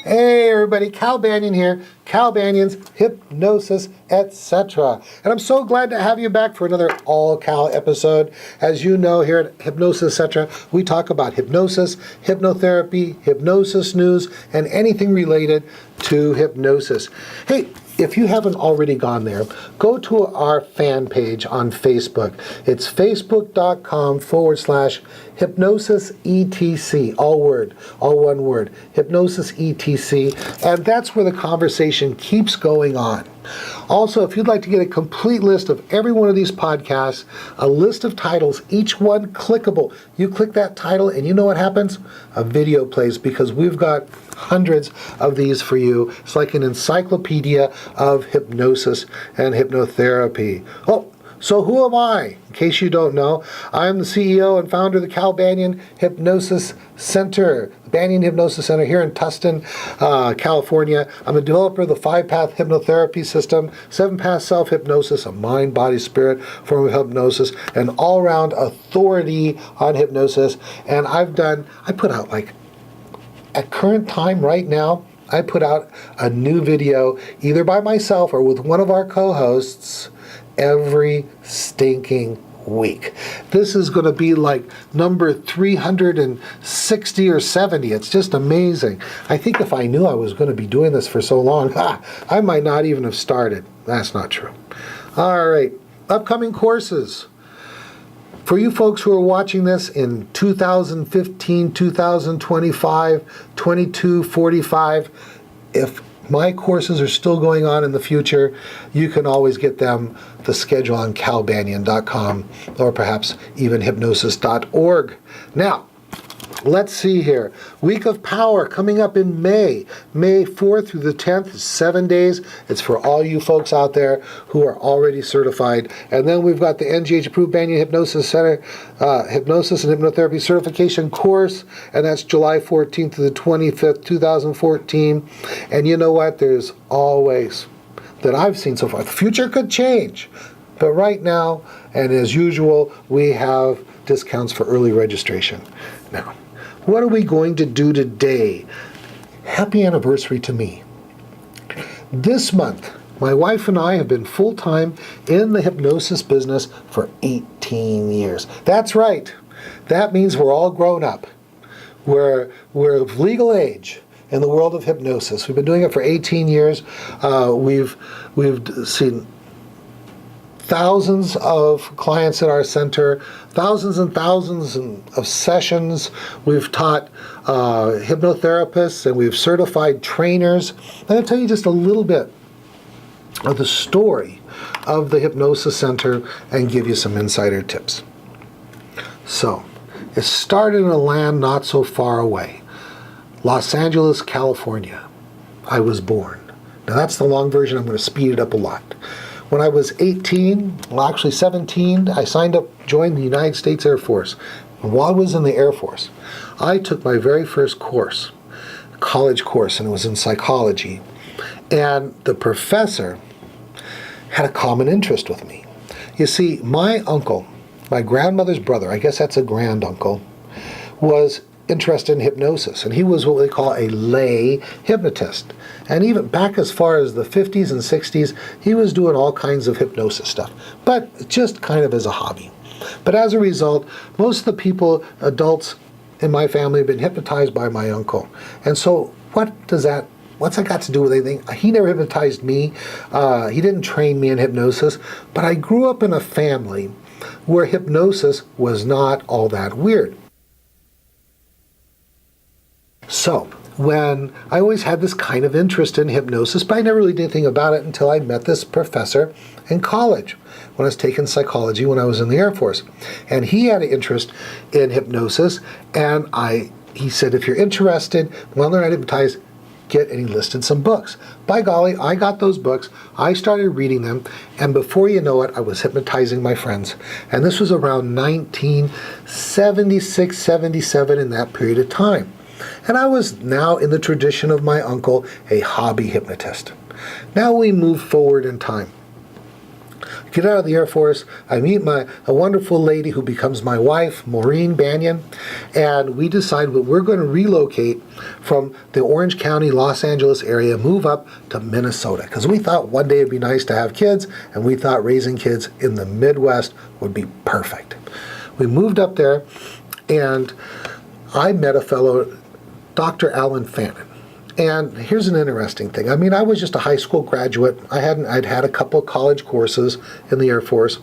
Hey everybody, Cal Banyan here, Cal Banyan's Hypnosis, etc. And I'm so glad to have you back for another All Cal episode. As you know, here at Hypnosis, etc., we talk about hypnosis, hypnotherapy, hypnosis news, and anything related to hypnosis. Hey, if you haven't already gone there, go to our fan page on Facebook. It's facebook.com/hypnosis etc. All one word, hypnosis etc. And that's where the conversation keeps going on. Also, if you'd like to get a complete list of every one of these podcasts, a list of titles, each one clickable, you click that title and you know what happens? A video plays, because we've got hundreds of these for you. It's like an encyclopedia of hypnosis and hypnotherapy. Oh, so who am I? In case you don't know, I'm the CEO and founder of the Cal Banyan Hypnosis Center, the Banyan Hypnosis Center here in Tustin, California. I'm a developer of the 5-path hypnotherapy system, 7-path self-hypnosis, a mind, body, spirit form of hypnosis, an all-around authority on hypnosis. And I put out, like, at current time right now, I put out a new video either by myself or with one of our co-hosts every stinking week. This is going to be like number 360 or 70. It's just amazing. I think if I knew I was going to be doing this for so long, I might not even have started. That's not true. All right, upcoming courses. For you folks who are watching this in 2015, 2025, 22, 45, if my courses are still going on in the future, you can always get them, the schedule on calbanyan.com or perhaps even hypnosis.org. Now, let's see here. Week of Power coming up in May 4th through the 10th, 7 days. It's for all you folks out there who are already certified. And then we've got the NGH-approved Banyan Hypnosis Center Hypnosis and Hypnotherapy Certification course, and that's July 14th to the 25th, 2014. And you know what? There's always, that I've seen so far, the future could change. But right now, and as usual, we have discounts for early registration. Now, what are we going to do today? Happy anniversary to me. This month, my wife and I have been full-time in the hypnosis business for 18 years. That's right. That means we're all grown up. We're of legal age in the world of hypnosis. We've been doing it for 18 years. We've seen thousands of clients at our center, thousands and thousands of sessions. We've taught hypnotherapists and we've certified trainers. I'm going to tell you just a little bit of the story of the Hypnosis Center and give you some insider tips. So, it started in a land not so far away, Los Angeles, California. I was born. Now that's the long version. I'm going to speed it up a lot. When I was 18, well actually 17, I signed up, joined the United States Air Force. And while I was in the Air Force, I took my very first course, college course, and it was in psychology. And the professor had a common interest with me. You see, my uncle, my grandmother's brother, I guess that's a granduncle, was interested in hypnosis, and he was what they call a lay hypnotist. And even back as far as the 50s and 60s, he was doing all kinds of hypnosis stuff, but just kind of as a hobby. But as a result, most of the people, adults in my family, have been hypnotized by my uncle. And so what's that got to do with anything? He never hypnotized me. He didn't train me in hypnosis, but I grew up in a family where hypnosis was not all that weird. So, when I always had this kind of interest in hypnosis, but I never really did anything about it until I met this professor in college when I was taking psychology when I was in the Air Force. And he had an interest in hypnosis, and he said, if you're interested, want to learn how to hypnotize, get, and he listed some books. By golly, I got those books, I started reading them, and before you know it, I was hypnotizing my friends. And this was around 1976, 77, in that period of time. And I was now, in the tradition of my uncle, a hobby hypnotist. Now we move forward in time. Get out of the Air Force. I meet a wonderful lady who becomes my wife, Maureen Banyan, and we decide that we're going to relocate from the Orange County, Los Angeles area, move up to Minnesota, because we thought one day it'd be nice to have kids, and we thought raising kids in the Midwest would be perfect. We moved up there, and I met a fellow, Dr. Alan Fannin. And here's an interesting thing. I mean, I was just a high school graduate. I'd had a couple of college courses in the Air Force,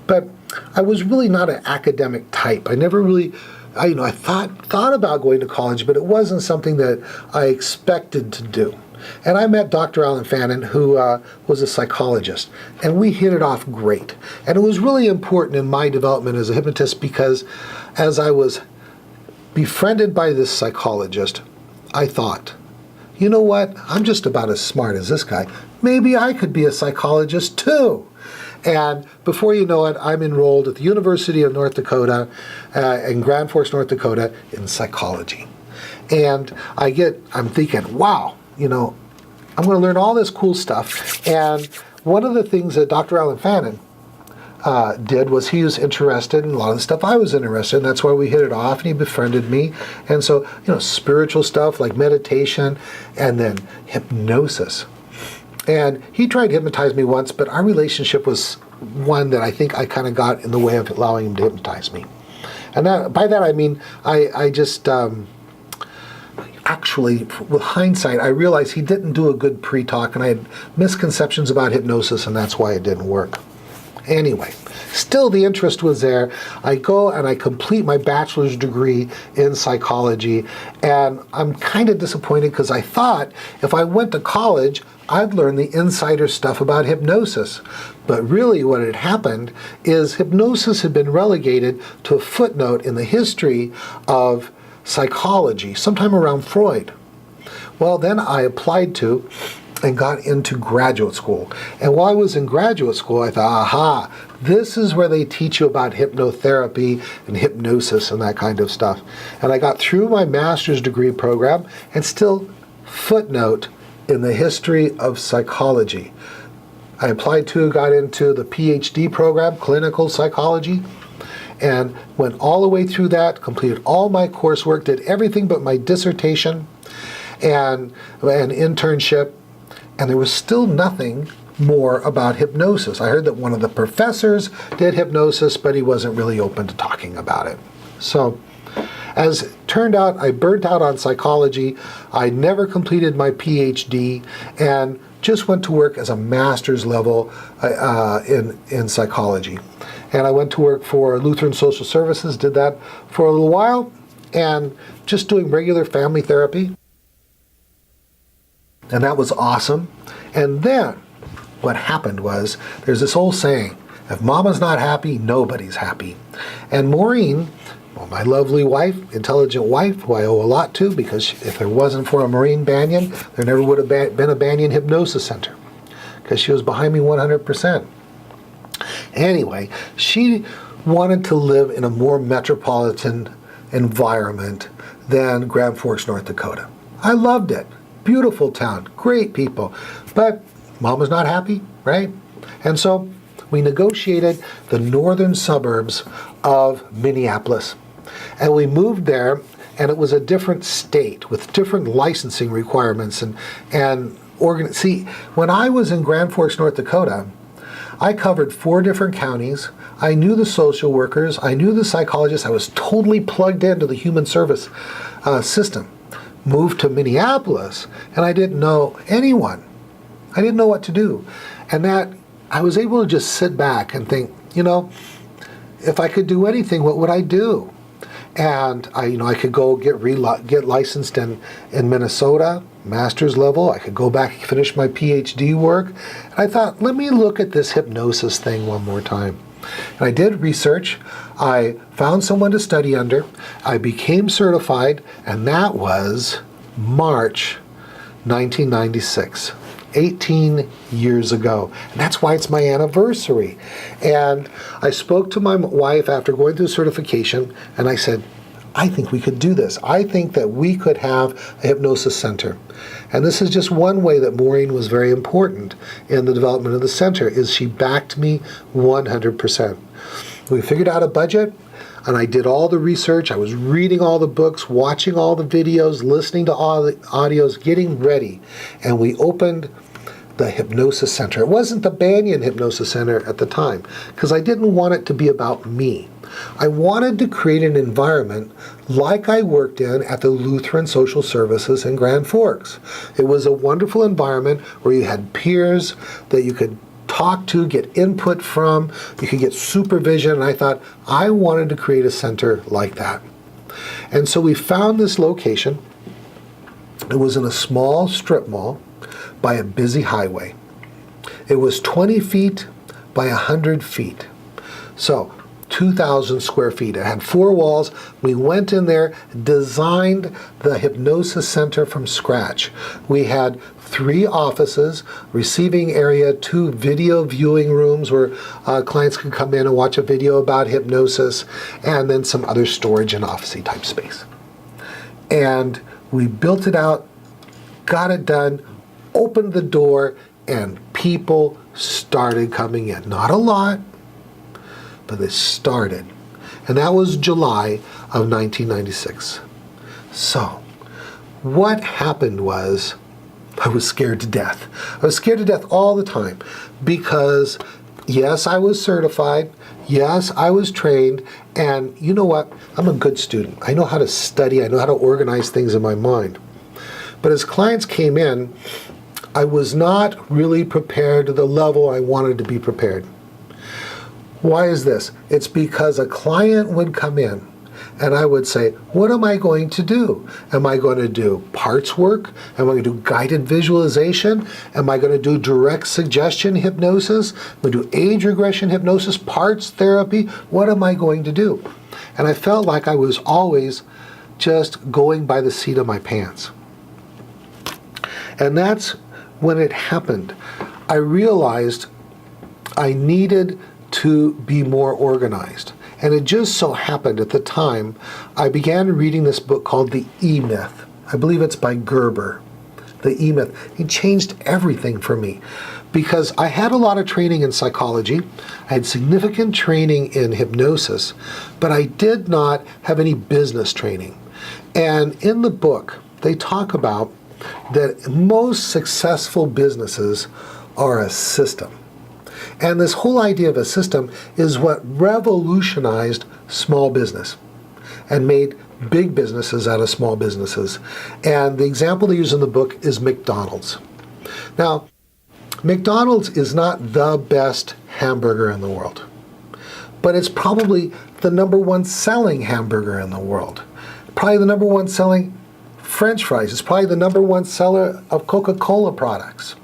but I was really not an academic type. I never really, I thought about going to college, but it wasn't something that I expected to do. And I met Dr. Alan Fannin, who was a psychologist, and we hit it off great. And it was really important in my development as a hypnotist, because as I was befriended by this psychologist, I thought, you know what? I'm just about as smart as this guy. Maybe I could be a psychologist too. And before you know it, I'm enrolled at the University of North Dakota in Grand Forks, North Dakota, in psychology. And I'm thinking, wow, I'm going to learn all this cool stuff. And one of the things that Dr. Alan Fannin did was he was interested in a lot of the stuff I was interested in. That's why we hit it off, and he befriended me. And so, spiritual stuff like meditation and then hypnosis. And he tried to hypnotize me once, but our relationship was one that I think I kind of got in the way of allowing him to hypnotize me. And by that I mean, I just, actually, with hindsight, I realized he didn't do a good pre-talk, and I had misconceptions about hypnosis, and that's why it didn't work. Anyway, still the interest was there. I go and I complete my bachelor's degree in psychology, and I'm kind of disappointed because I thought if I went to college, I'd learn the insider stuff about hypnosis. But really what had happened is hypnosis had been relegated to a footnote in the history of psychology, sometime around Freud. Well, then I applied to and got into graduate school. And while I was in graduate school, I thought, aha, this is where they teach you about hypnotherapy and hypnosis and that kind of stuff. And I got through my master's degree program, and still footnote in the history of psychology. I applied to, got into the PhD program, clinical psychology, and went all the way through that, completed all my coursework, did everything but my dissertation and an internship. And there was still nothing more about hypnosis. I heard that one of the professors did hypnosis, but he wasn't really open to talking about it. So, as it turned out, I burnt out on psychology. I never completed my PhD and just went to work as a master's level in psychology. And I went to work for Lutheran Social Services, did that for a little while, and just doing regular family therapy. And that was awesome. And then what happened was, there's this old saying, if mama's not happy, nobody's happy. And Maureen, well, my lovely wife, intelligent wife, who I owe a lot to, because if there wasn't for a Maureen Banyan, there never would have been a Banyan Hypnosis Center, because she was behind me 100%. Anyway, she wanted to live in a more metropolitan environment than Grand Forks, North Dakota. I loved it. Beautiful town, great people, but mom was not happy, right? And so we negotiated the northern suburbs of Minneapolis, and we moved there, and it was a different state with different licensing requirements See, when I was in Grand Forks, North Dakota, I covered 4 different counties. I knew the social workers, I knew the psychologists. I was totally plugged into the human service system. Moved to Minneapolis, and I didn't know anyone. I didn't know what to do. And that I was able to just sit back and think, if I could do anything, what would I do? And I could go get licensed in Minnesota, master's level. I could go back and finish my PhD work. And I thought, let me look at this hypnosis thing one more time. And I did research. I found someone to study under. I became certified, and that was March 1996, 18 years ago. And that's why it's my anniversary. And I spoke to my wife after going through certification, and I said, I think we could do this. I think that we could have a hypnosis center. And this is just one way that Maureen was very important in the development of the center, is she backed me 100%. We figured out a budget, and I did all the research. I was reading all the books, watching all the videos, listening to all the audios, getting ready. And we opened the Hypnosis Center. It wasn't the Banyan Hypnosis Center at the time, because I didn't want it to be about me. I wanted to create an environment like I worked in at the Lutheran Social Services in Grand Forks. It was a wonderful environment where you had peers that you could talk to, get input from, you could get supervision, and I thought I wanted to create a center like that. And so we found this location. It was in a small strip mall by a busy highway. It was 20 feet by 100 feet. So 2,000 square feet. It had 4 walls. We went in there, designed the Hypnosis Center from scratch. We had 3 offices, receiving area, 2 video viewing rooms where clients could come in and watch a video about hypnosis, and then some other storage and office-y type space. And we built it out, got it done, opened the door, and people started coming in. Not a lot, but they started. And that was July of 1996. So, what happened was, I was scared to death. I was scared to death all the time because, yes, I was certified. Yes, I was trained. And you know what? I'm a good student. I know how to study. I know how to organize things in my mind. But as clients came in, I was not really prepared to the level I wanted to be prepared. Why is this? It's because a client would come in and I would say, what am I going to do? Am I going to do parts work? Am I going to do guided visualization? Am I going to do direct suggestion hypnosis? Am I going to do age regression hypnosis, parts therapy? What am I going to do? And I felt like I was always just going by the seat of my pants. And that's when it happened. I realized I needed to be more organized. And it just so happened at the time, I began reading this book called The E-Myth. I believe it's by Gerber. The E-Myth. It changed everything for me because I had a lot of training in psychology. I had significant training in hypnosis, but I did not have any business training. And in the book, they talk about that most successful businesses are a system. And this whole idea of a system is what revolutionized small business and made big businesses out of small businesses. And the example they use in the book is McDonald's. Now, McDonald's is not the best hamburger in the world, but it's probably the #1 selling hamburger in the world. Probably the #1 selling French fries. It's probably the #1 seller of Coca-Cola products.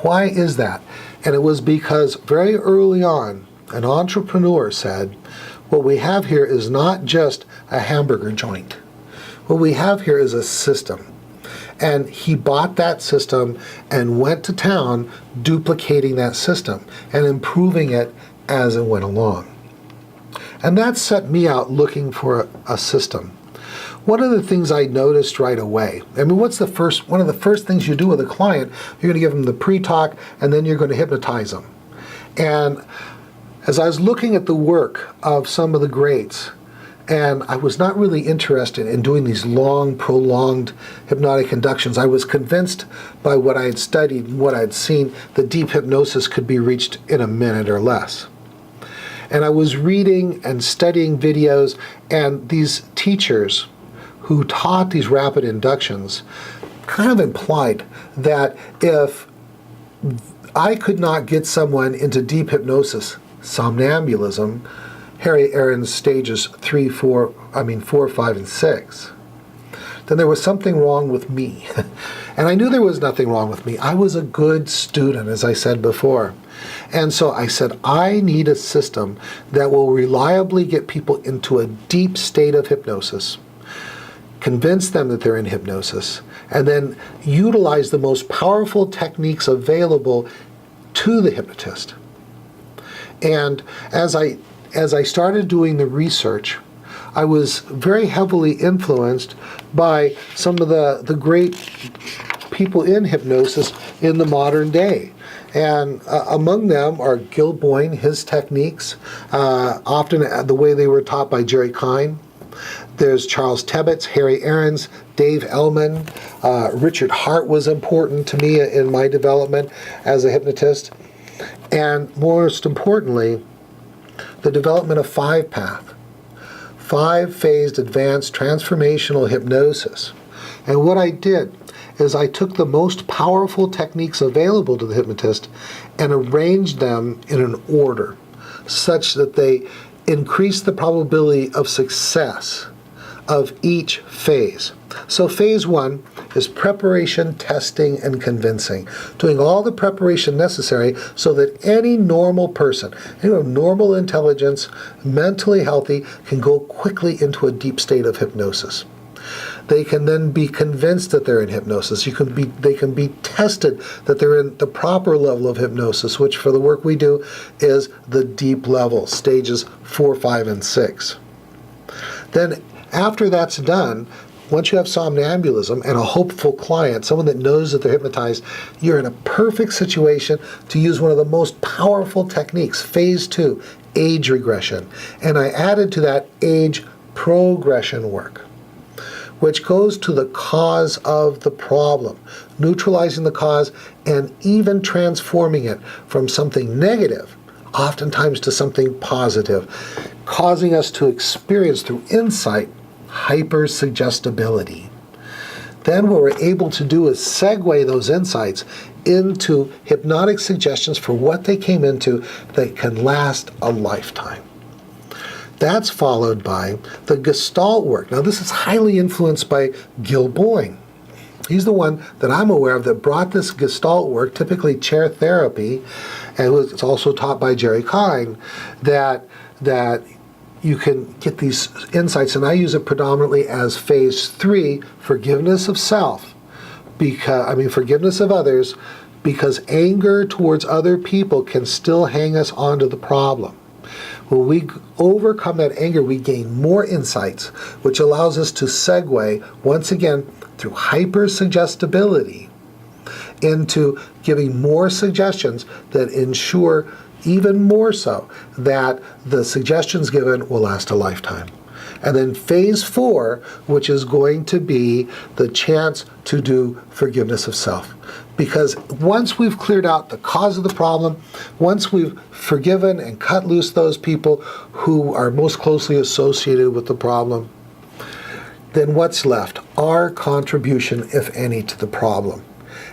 Why is that? And it was because very early on, an entrepreneur said, what we have here is not just a hamburger joint. What we have here is a system. And he bought that system and went to town duplicating that system and improving it as it went along. And that set me out looking for a system. One of the things I noticed right away, I mean, one of the first things you do with a client, you're going to give them the pre-talk and then you're going to hypnotize them. And as I was looking at the work of some of the greats, and I was not really interested in doing these long, prolonged hypnotic inductions, I was convinced by what I had studied and what I had seen that deep hypnosis could be reached in a minute or less. And I was reading and studying videos, and these teachers who taught these rapid inductions kind of implied that if I could not get someone into deep hypnosis, somnambulism, Harry Aaron's stages 4, 5, and 6, then there was something wrong with me. And I knew there was nothing wrong with me. I was a good student, as I said before. And so I said, I need a system that will reliably get people into a deep state of hypnosis, convince them that they're in hypnosis, and then utilize the most powerful techniques available to the hypnotist. And as I started doing the research, I was very heavily influenced by some of the great people in hypnosis in the modern day. And among them are Gil Boyne, his techniques, often the way they were taught by Jerry Kine. There's Charles Tebbets, Harry Aarons, Dave Ellman. Richard Hart was important to me in my development as a hypnotist. And most importantly, the development of 5-path, 5-phased advanced transformational hypnosis. And what I did is I took the most powerful techniques available to the hypnotist and arranged them in an order such that they increase the probability of success of each phase. So phase 1 is preparation, testing, and convincing. Doing all the preparation necessary so that any normal person, anyone of normal intelligence, mentally healthy, can go quickly into a deep state of hypnosis. They can then be convinced that they're in hypnosis. They can be tested that they're in the proper level of hypnosis, which for the work we do is the deep level, stages 4, 5, and 6. Then after that's done, once you have somnambulism and a hopeful client, someone that knows that they're hypnotized, you're in a perfect situation to use one of the most powerful techniques, phase 2, age regression. And I added to that age progression work, which goes to the cause of the problem, neutralizing the cause and even transforming it from something negative, oftentimes to something positive, causing us to experience through insight hypersuggestibility. Then what we're able to do is segue those insights into hypnotic suggestions for what they came into that can last a lifetime. That's followed by the Gestalt work. Now this is highly influenced by Gil Boyne. He's the one that I'm aware of that brought this Gestalt work, typically chair therapy, and it's also taught by Jerry Kine, that you can get these insights, and I use it predominantly as phase 3, forgiveness of self, forgiveness of others, because anger towards other people can still hang us onto the problem. When we overcome that anger, we gain more insights, which allows us to segue, once again, through hypersuggestibility, into giving more suggestions that ensure even more so that the suggestions given will last a lifetime. And then phase 4, which is going to be the chance to do forgiveness of self. Because once we've cleared out the cause of the problem, once we've forgiven and cut loose those people who are most closely associated with the problem, then what's left? Our contribution, if any, to the problem.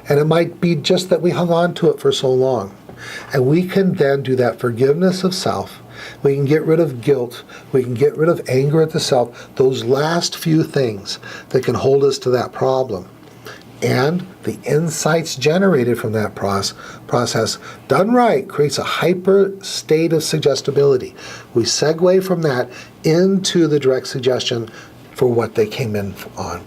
And it might be just that we hung on to it for so long. And we can then do that forgiveness of self. We can get rid of guilt. We can get rid of anger at the self. Those last few things that can hold us to that problem. And the insights generated from that process, done right, creates a hyper state of suggestibility. We segue from that into the direct suggestion for what they came in for.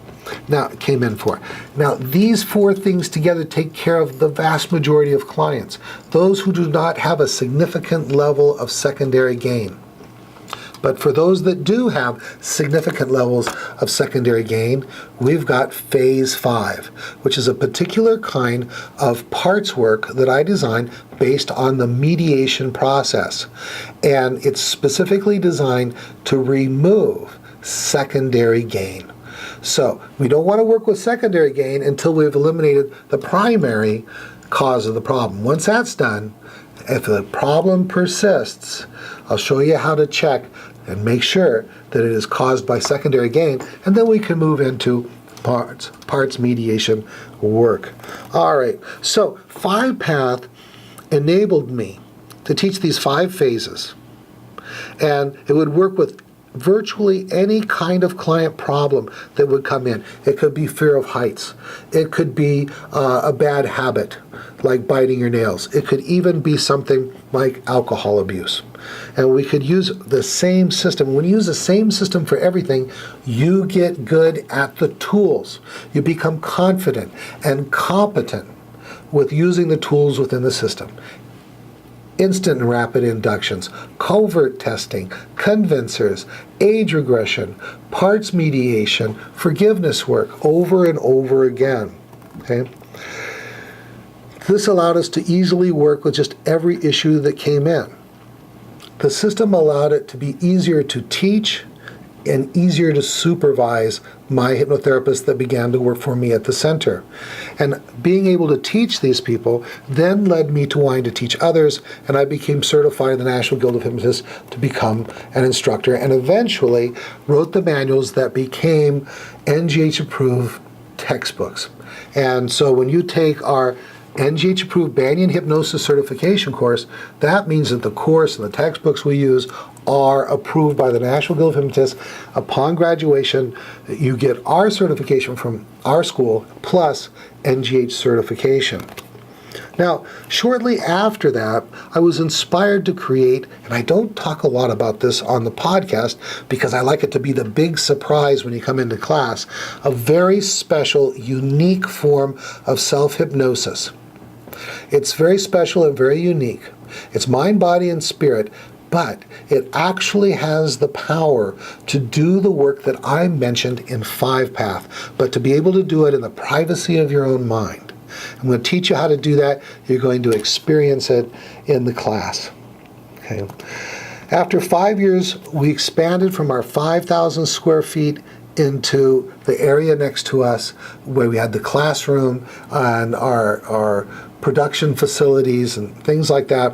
Now, these 4 things together take care of the vast majority of clients, those who do not have a significant level of secondary gain. But for those that do have significant levels of secondary gain, we've got phase 5, which is a particular kind of parts work that I designed based on the mediation process. And it's specifically designed to remove secondary gain. So we don't want to work with secondary gain until we've eliminated the primary cause of the problem. Once that's done, if the problem persists, I'll show you how to check and make sure that it is caused by secondary gain, and then we can move into parts mediation work. All right, so 5-path enabled me to teach these 5 phases, and it would work with virtually any kind of client problem that would come in. It could be fear of heights. It could be a bad habit, like biting your nails. It could even be something like alcohol abuse. And we could use the same system. When you use the same system for everything, you get good at the tools. You become confident and competent with using the tools within the system. instant and rapid inductions, covert testing, convincers, age regression, parts mediation, forgiveness work over and over again. Okay? This allowed us to easily work with just every issue that came in. The system allowed it to be easier to teach and easier to supervise my hypnotherapists that began to work for me at the center. And being able to teach these people then led me to wanting to teach others, and I became certified in the National Guild of Hypnotists to become an instructor, and eventually wrote the manuals that became NGH-approved textbooks. And so when you take our NGH-approved Banyan Hypnosis Certification course, that means that the course and the textbooks we use are approved by the National Guild of Hypnotists. Upon graduation, you get our certification from our school plus NGH certification. Now, shortly after that, I was inspired to create, and I don't talk a lot about this on the podcast because I like it to be the big surprise when you come into class, a very special, unique form of self-hypnosis. It's very special and very unique. It's mind, body, and spirit, but it actually has the power to do the work that I mentioned in 5-Path, but to be able to do it in the privacy of your own mind. I'm going to teach you how to do that. You're going to experience it in the class. Okay. After 5 years, we expanded from our 5,000 square feet into the area next to us where we had the classroom and our production facilities and things like that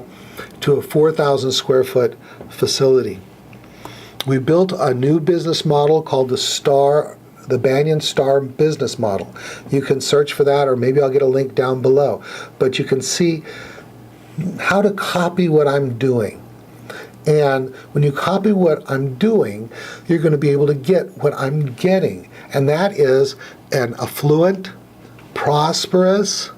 to a 4,000 square foot facility. We built a new business model called the Banyan Star business model. You can search for that, or maybe I'll get a link down below. But you can see how to copy what I'm doing. And when you copy what I'm doing, you're going to be able to get what I'm getting. And that is an affluent, prosperous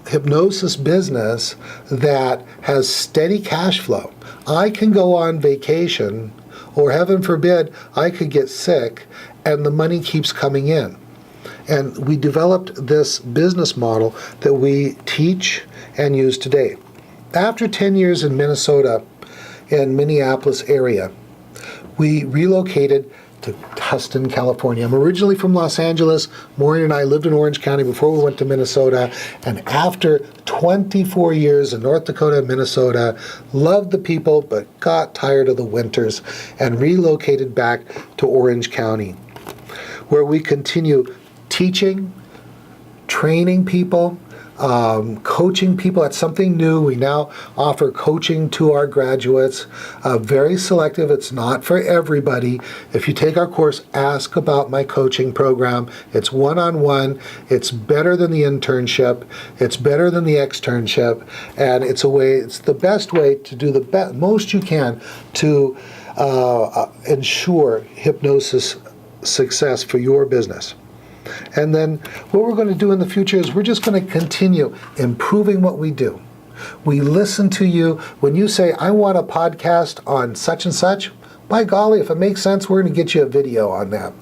hypnosis business that has steady cash flow. I can go on vacation, or heaven forbid, I could get sick, and the money keeps coming in. And we developed this business model that we teach and use today. After 10 years in Minnesota, in Minneapolis area, we relocated to Tustin, California. I'm originally from Los Angeles. Maureen and I lived in Orange County before we went to Minnesota. And after 24 years in North Dakota and Minnesota, loved the people, but got tired of the winters and relocated back to Orange County, where we continue teaching, training people, coaching people. That's something new. We now offer coaching to our graduates. Very selective. It's not for everybody. If you take our course, ask about my coaching program. It's one-on-one. It's better than the internship. It's better than the externship. And it's the best way to do the most you can to ensure hypnosis success for your business. And then what we're going to do in the future is we're just going to continue improving what we do. We listen to you. When you say, I want a podcast on such and such, by golly, if it makes sense, we're going to get you a video on that.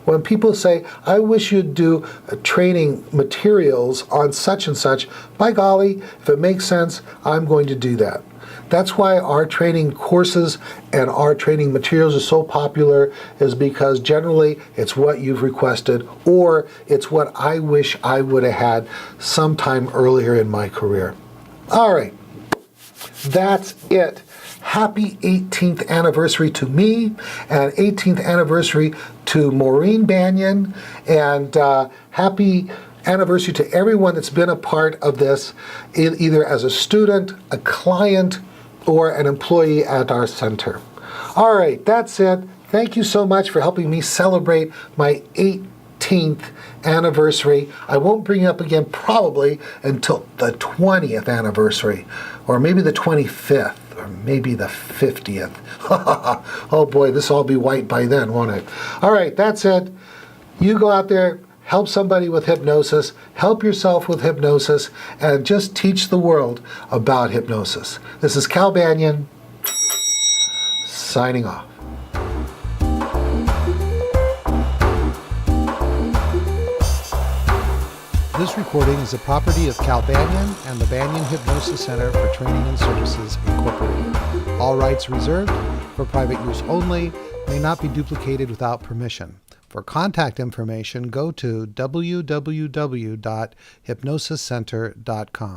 When people say, I wish you'd do training materials on such and such, by golly, if it makes sense, I'm going to do that. That's why our training courses and our training materials are so popular, is because generally it's what you've requested, or it's what I wish I would have had sometime earlier in my career. All right, that's it. Happy 18th anniversary to me, and 18th anniversary to Maureen Banyan, and happy anniversary to everyone that's been a part of this, either as a student, a client, or an employee at our center. All right, that's it. Thank you so much for helping me celebrate my 18th anniversary. I won't bring it up again probably until the 20th anniversary, or maybe the 25th, or maybe the 50th. Oh boy, this will all be white by then, won't it? All right, that's it. You go out there, help somebody with hypnosis, help yourself with hypnosis, and just teach the world about hypnosis. This is Cal Banyan, signing off. This recording is the property of Cal Banyan and the Banyan Hypnosis Center for Training and Services, Incorporated. All rights reserved, for private use only, may not be duplicated without permission. For contact information, go to www.hypnosiscenter.com.